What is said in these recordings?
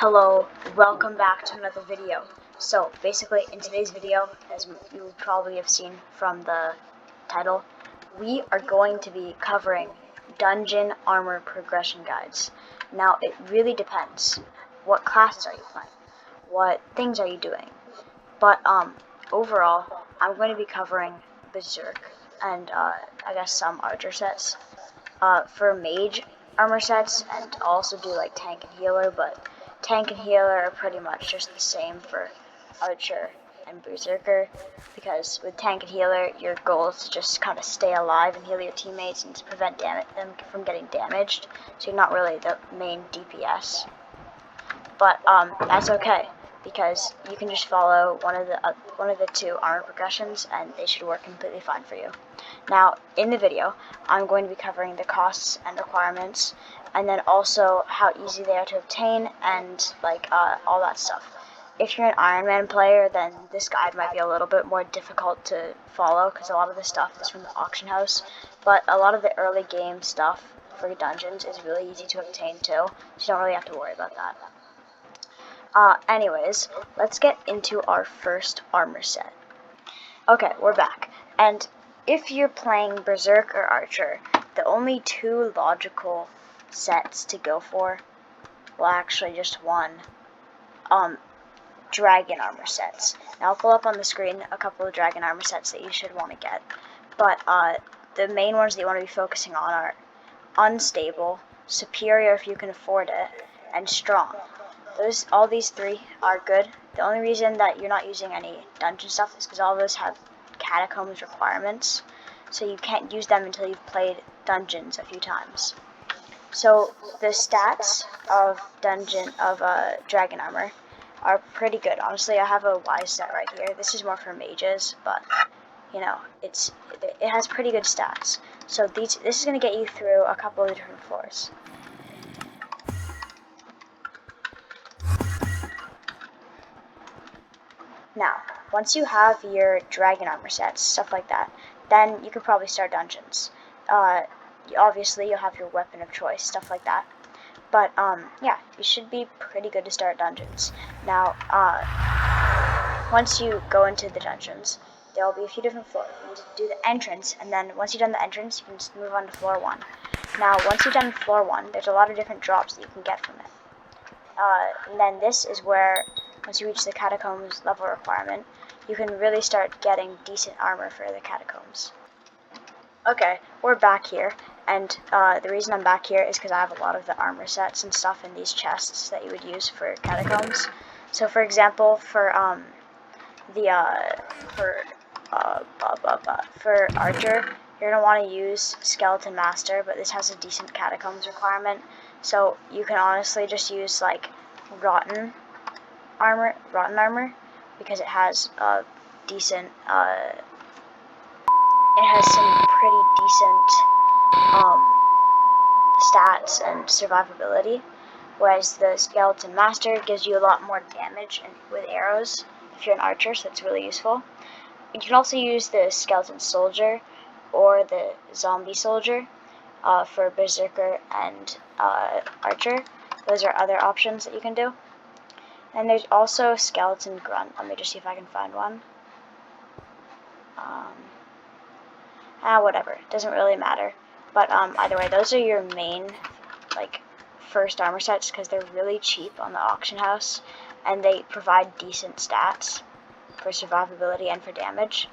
Hello, welcome back to another video. So basically in today's video, as you probably have seen from the title, we are going to be covering dungeon armor progression guides. Now it really depends. What classes are you playing? What things are you doing? But overall, I'm going to be covering Berserk and I guess some archer sets. For mage armor sets, and also do like tank and healer, but tank and healer are pretty much just the same for archer and berserker, because with tank and healer your goal is to just kind of stay alive and heal your teammates and to prevent them from getting damaged, so you're not really the main DPS. But that's okay, because you can just follow one of the two armor progressions and they should work completely fine for you. Now, in the video, I'm going to be covering the costs and requirements, and then also how easy they are to obtain, and like all that stuff. If you're an Iron Man player, then this guide might be a little bit more difficult to follow, because a lot of the stuff is from the auction house, but a lot of the early game stuff for dungeons is really easy to obtain too, so you don't really have to worry about that. Anyways, let's get into our first armor set. Okay, we're back, and if you're playing Berserk or Archer, the only two logical sets to go for, well actually just one, dragon armor sets. Now I'll pull up on the screen a couple of dragon armor sets that you should want to get, but the main ones that you want to be focusing on are unstable, superior if you can afford it, and strong. All these three are good. The only reason that you're not using any dungeon stuff is because all of those have catacombs requirements, so you can't use them until you've played dungeons a few times. So the stats of dragon armor are pretty good. Honestly, I have a wise set right here. This is more for mages, but you know, it has pretty good stats. So this is going to get you through a couple of different floors. Now, once you have your dragon armor sets, stuff like that, then you could probably start dungeons. Obviously, you'll have your weapon of choice, stuff like that. But, yeah, you should be pretty good to start dungeons. Now, once you go into the dungeons, there will be a few different floors. You need to do the entrance, and then once you've done the entrance, you can just move on to floor 1. Now, once you've done floor 1, there's a lot of different drops that you can get from it. And then this is where, once you reach the catacombs level requirement, you can really start getting decent armor for the catacombs. Okay, we're back here, and the reason I'm back here is because I have a lot of the armor sets and stuff in these chests that you would use for catacombs. So, for example, for Archer, you're gonna want to use Skeleton Master, but this has a decent catacombs requirement, so you can honestly just use like rotten armor, because it has a decent, it has some pretty decent stats and survivability, whereas the Skeleton Master gives you a lot more damage with arrows if you're an archer, so it's really useful. You can also use the Skeleton Soldier or the Zombie Soldier for Berserker and Archer. Those are other options that you can do. And there's also Skeleton Grunt. Let me just see if I can find one. Whatever. Doesn't really matter. But either way, those are your main, like, first armor sets, because they're really cheap on the auction house, and they provide decent stats for survivability and for damage.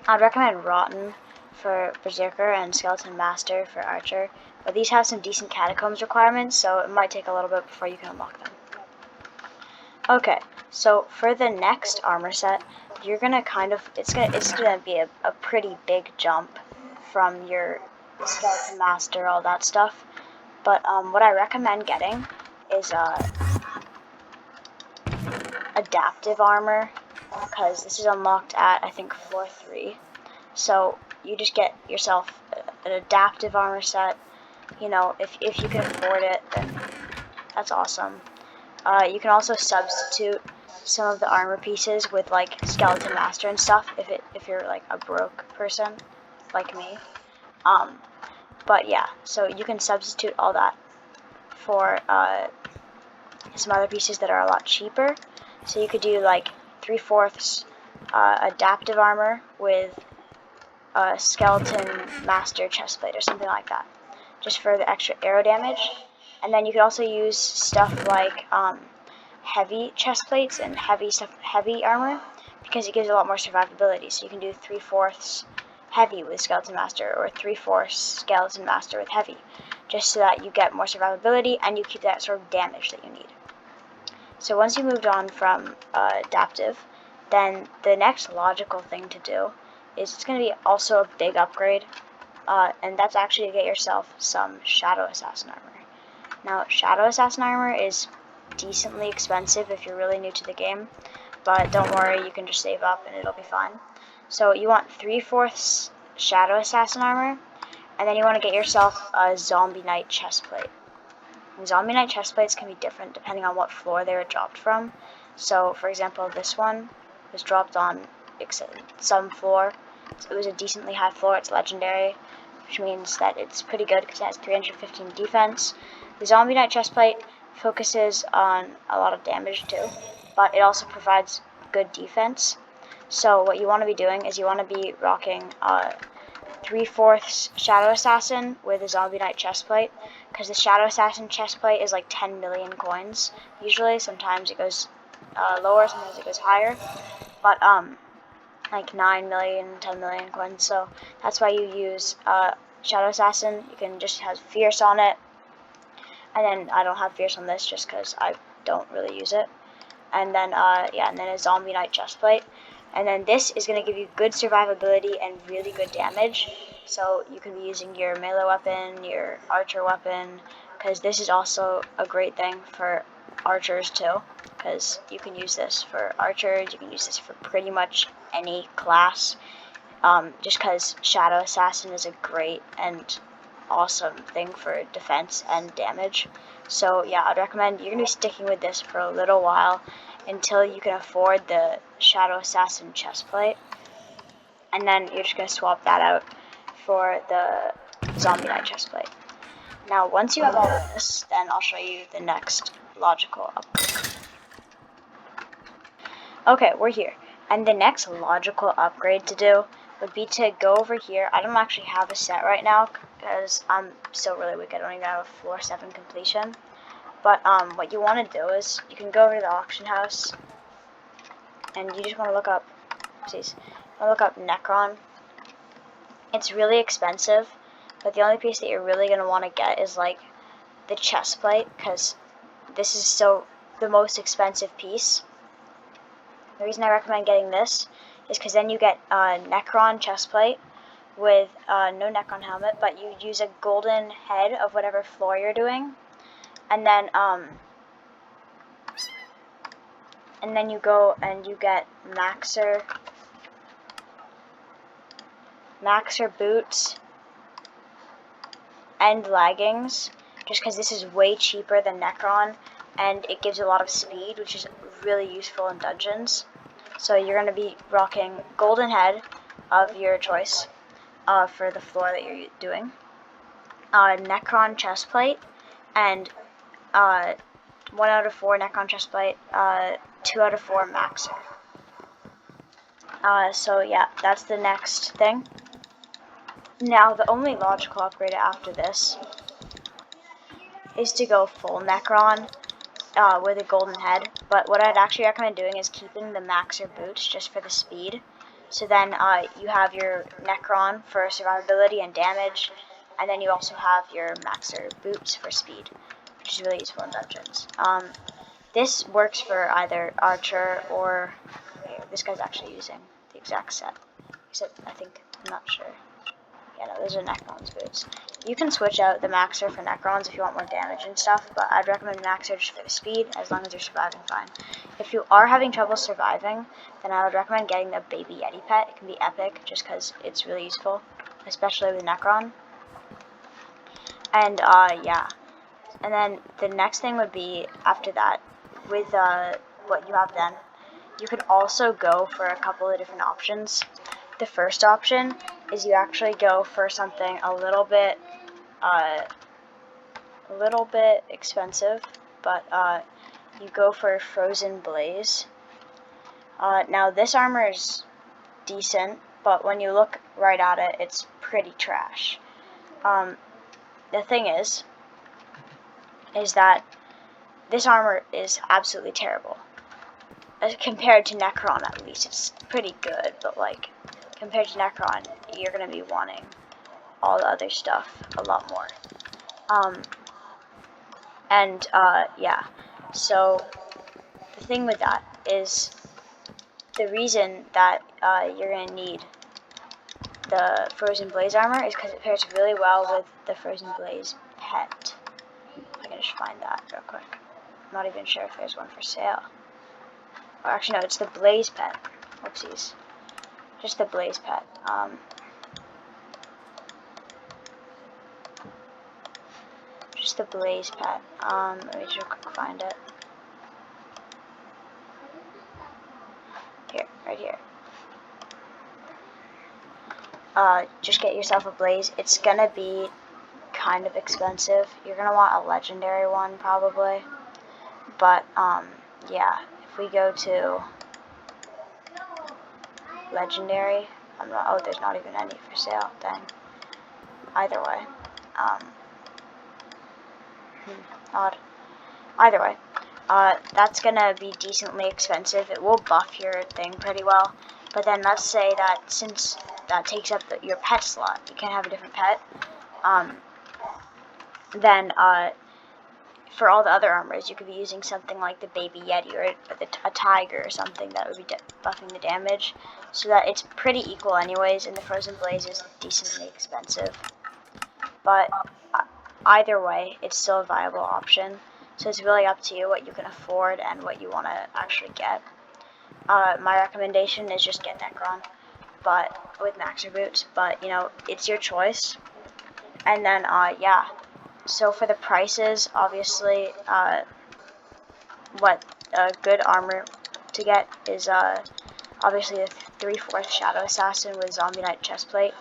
I'd recommend Rotten for Berserker and Skeleton Master for Archer, but these have some decent catacombs requirements, so it might take a little bit before you can unlock them. Okay, so for the next armor set, you're gonna it's gonna be a pretty big jump from your Skeleton Master, all that stuff. But what I recommend getting is adaptive armor, because this is unlocked at, I think, floor 3. So you just get yourself an adaptive armor set. You know, if you can afford it, then that's awesome. You can also substitute some of the armor pieces with like Skeleton Master and stuff if you're like a broke person like me. But yeah, so you can substitute all that for some other pieces that are a lot cheaper. So you could do like 3/4 adaptive armor with a skeleton master chestplate or something like that, just for the extra arrow damage. And then you could also use stuff like heavy chestplates and heavy armor, because it gives a lot more survivability. So you can do 3/4 heavy with skeleton master, or 3/4 skeleton master with heavy, just so that you get more survivability and you keep that sort of damage that you need. So once you moved on from adaptive, then the next logical thing to do is, it's going to be also a big upgrade, and that's actually to get yourself some Shadow Assassin armor. Now, Shadow Assassin armor is decently expensive if you're really new to the game, but don't worry, you can just save up and it'll be fine. So you want 3/4 Shadow Assassin armor, and then you want to get yourself a Zombie Knight chestplate. Zombie Knight chestplates can be different depending on what floor they were dropped from. So, for example, this one was dropped on some floor. It was a decently high floor. It's legendary, which means that it's pretty good because it has 315 defense. The Zombie Knight chestplate focuses on a lot of damage too, but it also provides good defense. So what you want to be doing is you want to be rocking 3/4 Shadow Assassin with a Zombie Knight chestplate, because the Shadow Assassin chestplate is like 10 million coins usually. Sometimes it goes lower, sometimes it goes higher, but like 9 million, 10 million coins. So that's why you use Shadow Assassin. You can just have Fierce on it, and then I don't have Fierce on this just because I don't really use it. And then and then a Zombie Knight chestplate. And then this is going to give you good survivability and really good damage. So you can be using your melee weapon, your archer weapon, because this is also a great thing for archers too, because you can use this for archers, you can use this for pretty much any class, just because Shadow Assassin is a great and awesome thing for defense and damage. So yeah, I'd recommend you're going to be sticking with this for a little while until you can afford the Shadow Assassin chestplate, and then you're just going to swap that out for the Zombie Knight chestplate. Now, once you have all of this, then I'll show you the next logical upgrade. Okay, we're here, and the next logical upgrade to do would be to go over here. I don't actually have a set right now because I'm still really weak. I don't even have a floor 7 completion. But what you want to do is you can go over to the auction house, and you just want to look up, Necron. It's really expensive, but the only piece that you're really going to want to get is like the chestplate, because this is still the most expensive piece. The reason I recommend getting this is because then you get a Necron chestplate with no Necron helmet, but you use a golden head of whatever floor you're doing. And then you go and you get Maxer boots and leggings, just because this is way cheaper than Necron, and it gives you a lot of speed, which is really useful in dungeons. So you're going to be rocking golden head of your choice for the floor that you're doing, Necron chestplate, and 1 out of 4 Necron chestplate, 2 out of 4 Maxer. So yeah, that's the next thing. Now, the only logical upgrade after this is to go full Necron with a golden head. But what I'd actually recommend doing is keeping the Maxer boots just for the speed. So then you have your Necron for survivability and damage, and then you also have your Maxer boots for speed, which is really useful in dungeons. This works for either archer or this guy's actually using the exact set, except I'm not sure. Yeah, no, those are Necron's boots. You can switch out the Maxer for Necrons if you want more damage and stuff, but I'd recommend Maxer just for the speed, as long as you're surviving fine. If you are having trouble surviving, then I would recommend getting the Baby Yeti pet. It can be epic, just because it's really useful, especially with Necron. And, yeah. And then the next thing would be, after that, with what you have then, you could also go for a couple of different options. The first option is you actually go for something a little bit expensive, but you go for Frozen Blaze. Now this armor is decent, but when you look right at it, it's pretty trash. The thing is that this armor is absolutely terrible. Compared to Necron, at least, it's pretty good, but like, compared to Necron, you're gonna be wanting all the other stuff a lot more. Yeah, so the thing with that is the reason that you're gonna need the Frozen Blaze armor is because it pairs really well with the Frozen Blaze pet. I can just find that real quick. I'm not even sure if there's one for sale. Or actually, no, it's the Blaze pet. Whoopsies. Just the Blaze pet. Just the Blaze pet. Let me just quick find it. Here, right here. Just get yourself a Blaze. It's gonna be kind of expensive. You're gonna want a legendary one probably. But yeah, if we go to legendary, oh, there's not even any for sale. Dang. Either way, odd. Either way, that's gonna be decently expensive. It will buff your thing pretty well. But then let's say that since that takes up your pet slot, you can't have a different pet. Then for all the other armors, you could be using something like the Baby Yeti or a Tiger or something that would be buffing the damage, so that it's pretty equal anyways, and the Frozen Blaze is decently expensive. But either way, it's still a viable option, so it's really up to you what you can afford and what you want to actually get. My recommendation is just get Necron, but with Maxer boots, but you know, it's your choice. And then yeah. So for the prices, obviously, what good armor to get is obviously the 3/4 Shadow Assassin with Zombie Knight chestplate,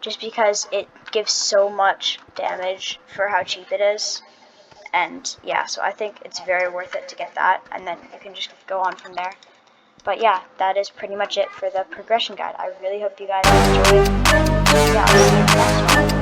just because it gives so much damage for how cheap it is. And yeah, so I think it's very worth it to get that, and then you can just go on from there. But yeah, that is pretty much it for the progression guide. I really hope you guys enjoyed. Yeah, I'll see you in the next one.